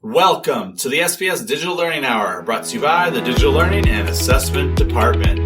Welcome to the SPS Digital Learning Hour, brought to you by the Digital Learning and Assessment Department.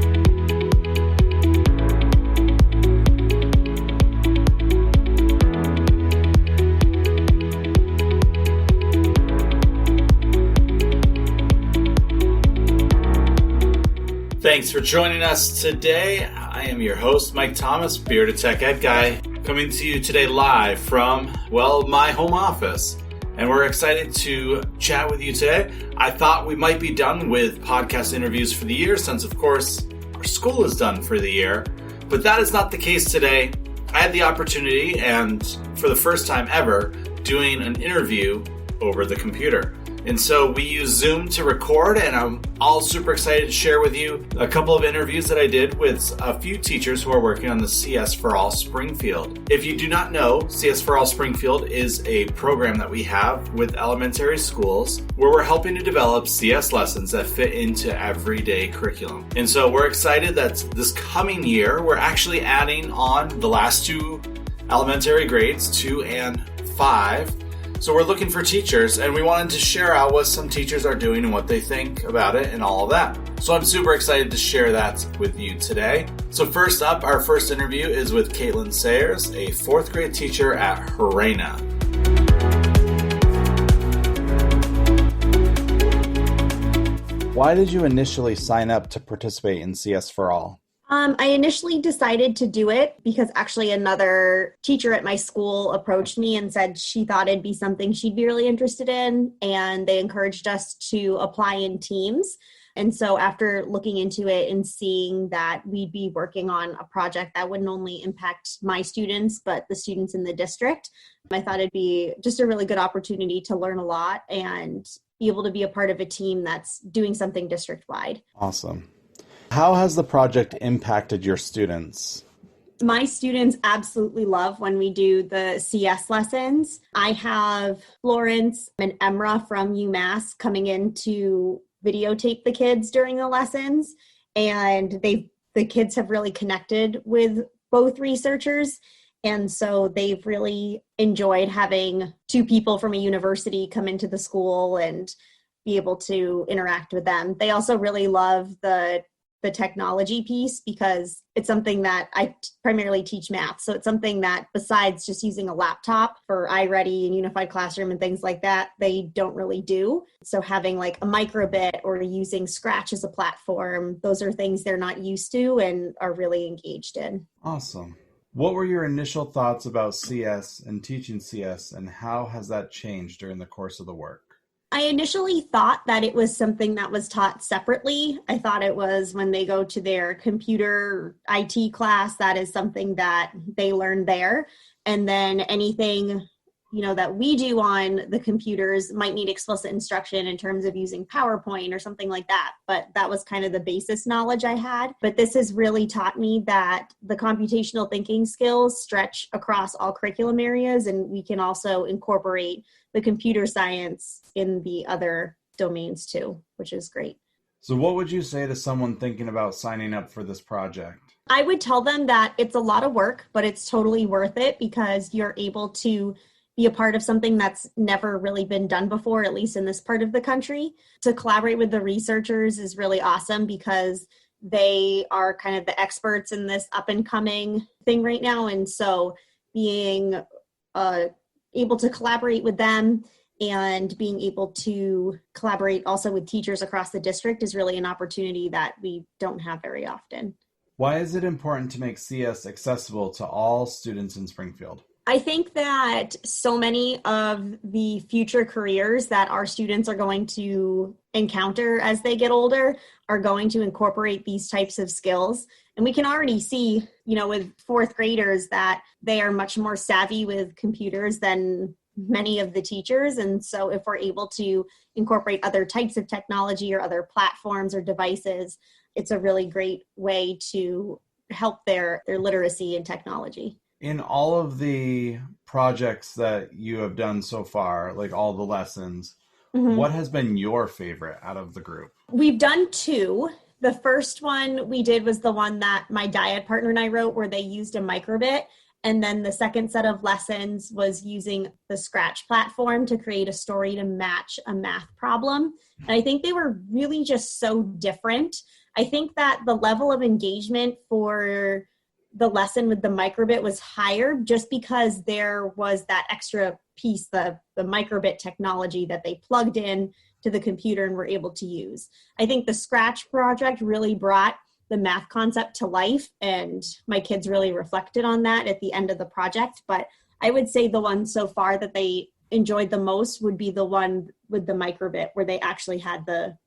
Thanks for joining us today. I am your host, Mike Thomas, Bearded Tech Ed Guy, coming to you today live from, my home office. And we're excited to chat with you today. I thought we might be done with podcast interviews for the year since, of course, our school is done for the year. But that is not the case today. I had the opportunity, and for the first time ever, doing an interview over the computer. And so we use Zoom to record, and I'm all super excited to share with you a couple of interviews that I did with a few teachers who are working on the CSforAll Springfield. If you do not know, CSforAll Springfield is a program that we have with elementary schools where we're helping to develop CS lessons that fit into everyday curriculum. And so we're excited that this coming year, we're actually adding on the last two elementary grades, 2 and 5. So we're looking for teachers, and we wanted to share out what some teachers are doing and what they think about it and all of that. So I'm super excited to share that with you today. So first up, our first interview is with Caitlyn Sayers, a 4th grade teacher at Harena. Why did you initially sign up to participate in CS4All? I initially decided to do it because actually another teacher at my school approached me and said she thought it'd be something she'd be really interested in, and they encouraged us to apply in teams. And so after looking into it and seeing that we'd be working on a project that wouldn't only impact my students, but the students in the district, I thought it'd be just a really good opportunity to learn a lot and be able to be a part of a team that's doing something district-wide. Awesome. How has the project impacted your students? My students absolutely love when we do the CS lessons. I have Florence and Emra from UMass coming in to videotape the kids during the lessons, and the kids have really connected with both researchers, and so they've really enjoyed having 2 people from a university come into the school and be able to interact with them. They also really love the technology piece because it's something that I primarily teach math. So it's something that besides just using a laptop for iReady and Unified Classroom and things like that, they don't really do. So having like a microbit or using Scratch as a platform, those are things they're not used to and are really engaged in. Awesome. What were your initial thoughts about CS and teaching CS, and how has that changed during the course of the work? I initially thought that it was something that was taught separately. I thought it was when they go to their computer IT class, that is something that they learn there. And then anything, that we do on the computers might need explicit instruction in terms of using PowerPoint or something like that. But that was kind of the basis knowledge I had. But this has really taught me that the computational thinking skills stretch across all curriculum areas, and we can also incorporate the computer science in the other domains too, which is great. So what would you say to someone thinking about signing up for this project? I would tell them that it's a lot of work, but it's totally worth it because you're able to be a part of something that's never really been done before, at least in this part of the country. To collaborate with the researchers is really awesome because they are kind of the experts in this up and coming thing right now. And so being able to collaborate with them and being able to collaborate also with teachers across the district is really an opportunity that we don't have very often. Why is it important to make CS accessible to all students in Springfield? I think that so many of the future careers that our students are going to encounter as they get older are going to incorporate these types of skills. And we can already see, with 4th graders that they are much more savvy with computers than many of the teachers. And so if we're able to incorporate other types of technology or other platforms or devices, it's a really great way to help their literacy in technology. In all of the projects that you have done so far, like all the lessons, what has been your favorite out of the group? We've done 2. The first one we did was the one that my dyad partner and I wrote, where they used a microbit And then the second set of lessons was using the Scratch platform to create a story to match a math problem. And I think they were really just so different. I think that the level of engagement for the lesson with the microbit was higher just because there was that extra piece, the microbit technology that they plugged in to the computer and were able to use. I think the Scratch project really brought the math concept to life, and my kids really reflected on that at the end of the project. But I would say the one so far that they enjoyed the most would be the one with the microbit, where they actually had the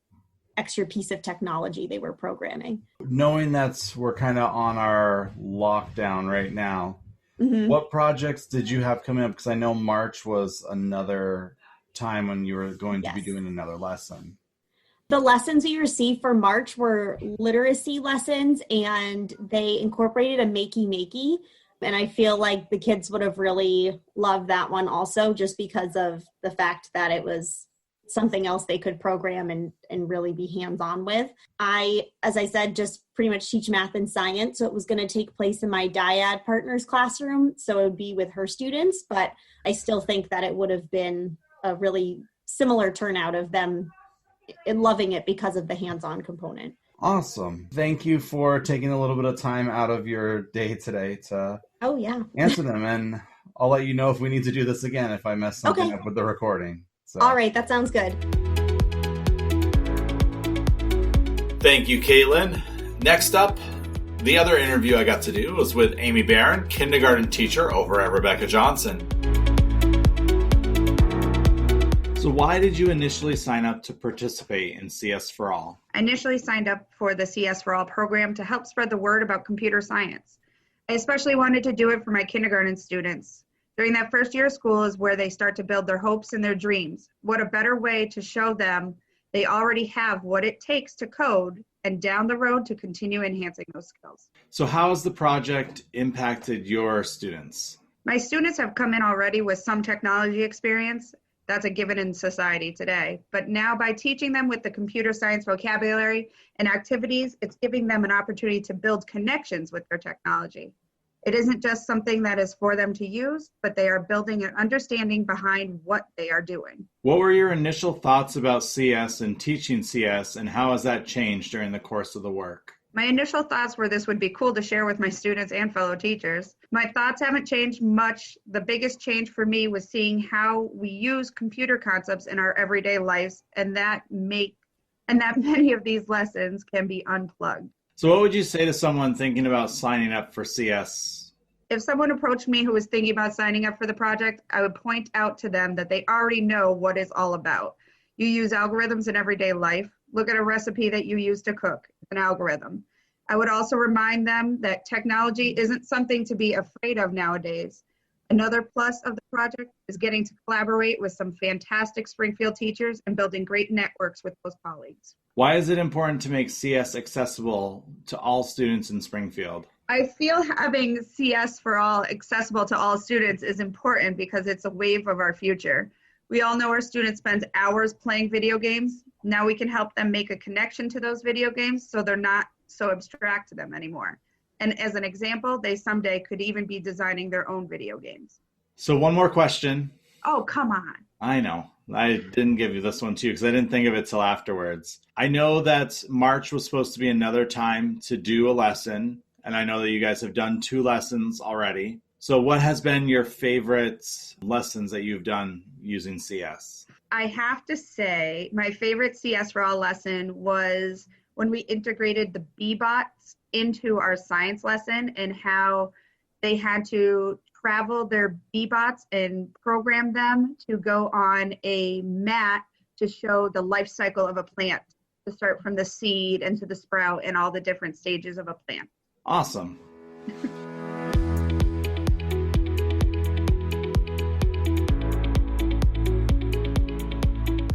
extra piece of technology they were programming. Knowing that we're kind of on our lockdown right now, what projects did you have coming up? Because I know March was another time when you were going to be doing another lesson. The lessons you received for March were literacy lessons, and they incorporated a makey. And I feel like the kids would have really loved that one also, just because of the fact that it was something else they could program and really be hands-on with. As I said, just pretty much teach math and science. So it was going to take place in my dyad partner's classroom. So it would be with her students, but I still think that it would have been a really similar turnout of them loving it because of the hands-on component. Awesome. Thank you for taking a little bit of time out of your day today to answer them. And I'll let you know if we need to do this again if I mess something up with the recording. So. All right, that sounds good. Thank you, Caitlyn. Next up, the other interview I got to do was with Aimee Barron, kindergarten teacher over at Rebecca Johnson. So why did you initially sign up to participate in CS4All? I initially signed up for the CS4All program to help spread the word about computer science. I especially wanted to do it for my kindergarten students. During that first year of school is where they start to build their hopes and their dreams. What a better way to show them they already have what it takes to code and down the road to continue enhancing those skills. So how has the project impacted your students? My students have come in already with some technology experience. That's a given in society today. But now by teaching them with the computer science vocabulary and activities, it's giving them an opportunity to build connections with their technology. It isn't just something that is for them to use, but they are building an understanding behind what they are doing. What were your initial thoughts about CS and teaching CS, and how has that changed during the course of the work? My initial thoughts were this would be cool to share with my students and fellow teachers. My thoughts haven't changed much. The biggest change for me was seeing how we use computer concepts in our everyday lives, and that many of these lessons can be unplugged. So what would you say to someone thinking about signing up for CS? If someone approached me who was thinking about signing up for the project, I would point out to them that they already know what it's all about. You use algorithms in everyday life. Look at a recipe that you use to cook. It's an algorithm. I would also remind them that technology isn't something to be afraid of nowadays. Another plus of the project is getting to collaborate with some fantastic Springfield teachers and building great networks with those colleagues. Why is it important to make CS accessible to all students in Springfield? I feel having CS4All accessible to all students is important because it's a wave of our future. We all know our students spend hours playing video games. Now we can help them make a connection to those video games so they're not so abstract to them anymore. And as an example, they someday could even be designing their own video games. So one more question. Oh, come on. I know. I didn't give you this one too because I didn't think of it till afterwards. I know that March was supposed to be another time to do a lesson, and I know that you guys have done 2 lessons already. So what has been your favorite lessons that you've done using CS? I have to say my favorite CS4All lesson was when we integrated the B-bots into our science lesson and how they had to travel their B-bots and program them to go on a mat to show the life cycle of a plant, to start from the seed and to the sprout and all the different stages of a plant. Awesome.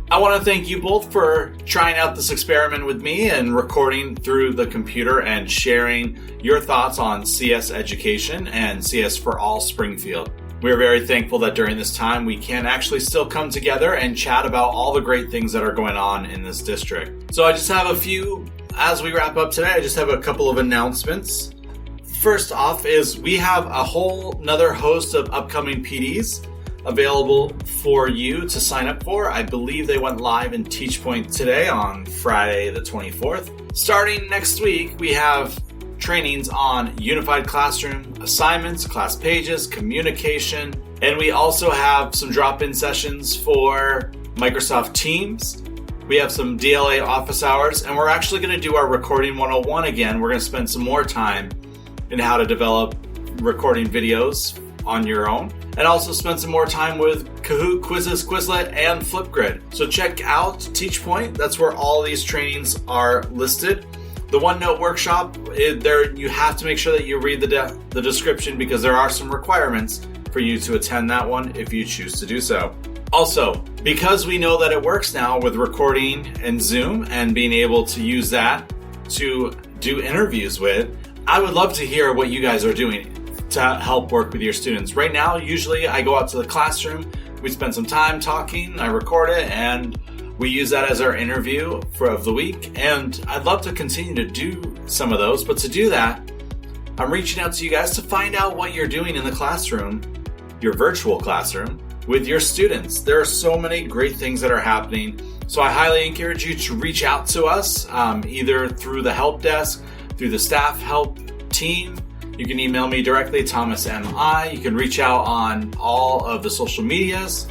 I want to thank you both for trying out this experiment with me and recording through the computer and sharing your thoughts on CS education and CS4All Springfield. We are very thankful that during this time we can actually still come together and chat about all the great things that are going on in this district. So I just have a few, as we wrap up today, I just have a couple of announcements. First off is we have a whole nother host of upcoming PDs available for you to sign up for. I believe they went live in TeachPoint today on Friday the 24th. Starting next week, we have trainings on unified classroom, assignments, class pages, communication, and we also have some drop-in sessions for Microsoft Teams. We have some DLA office hours, and we're actually going to do our Recording 101 again. We're going to spend some more time in how to develop recording videos on your own, and also spend some more time with Kahoot, Quizzes, Quizlet, and Flipgrid. So check out TeachPoint. That's where all these trainings are listed. The OneNote workshop, there you have to make sure that you read the description, because there are some requirements for you to attend that one if you choose to do so. Also, because we know that it works now with recording and Zoom and being able to use that to do interviews with, I would love to hear what you guys are doing to help work with your students. Right now, usually I go out to the classroom, we spend some time talking, I record it, and we use that as our interview of the week. And I'd love to continue to do some of those, but to do that, I'm reaching out to you guys to find out what you're doing in the classroom, your virtual classroom, with your students. There are so many great things that are happening. So I highly encourage you to reach out to us, either through the help desk, through the staff help team. You can email me directly, Thomas M.I. You can reach out on all of the social medias.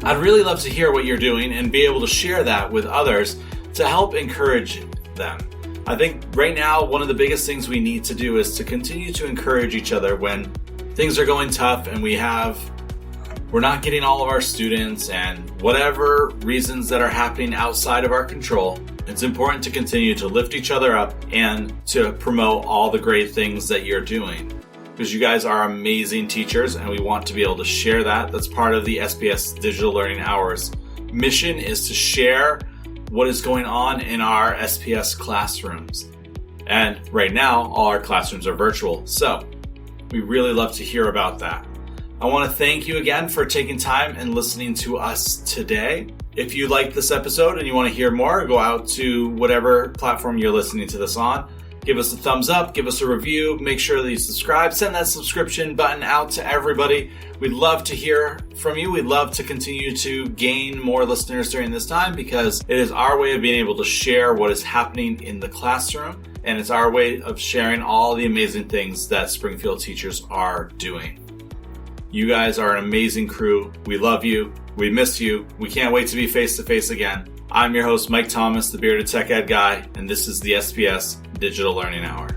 I'd really love to hear what you're doing and be able to share that with others to help encourage them. I think right now, one of the biggest things we need to do is to continue to encourage each other when things are going tough and we're not getting all of our students, and whatever reasons that are happening outside of our control. It's important to continue to lift each other up and to promote all the great things that you're doing, because you guys are amazing teachers and we want to be able to share that. That's part of the SPS Digital Learning Hour's mission, is to share what is going on in our SPS classrooms. And right now, all our classrooms are virtual. So we really love to hear about that. I want to thank you again for taking time and listening to us today. If you like this episode and you want to hear more, go out to whatever platform you're listening to this on. Give us a thumbs up, give us a review, make sure that you subscribe, send that subscription button out to everybody. We'd love to hear from you. We'd love to continue to gain more listeners during this time, because it is our way of being able to share what is happening in the classroom, and it's our way of sharing all the amazing things that Springfield teachers are doing. You guys are an amazing crew. We love you. We miss you. We can't wait to be face to face again. I'm your host, Mike Thomas, the Bearded Tech Ed Guy, and this is the SPS Digital Learning Hour.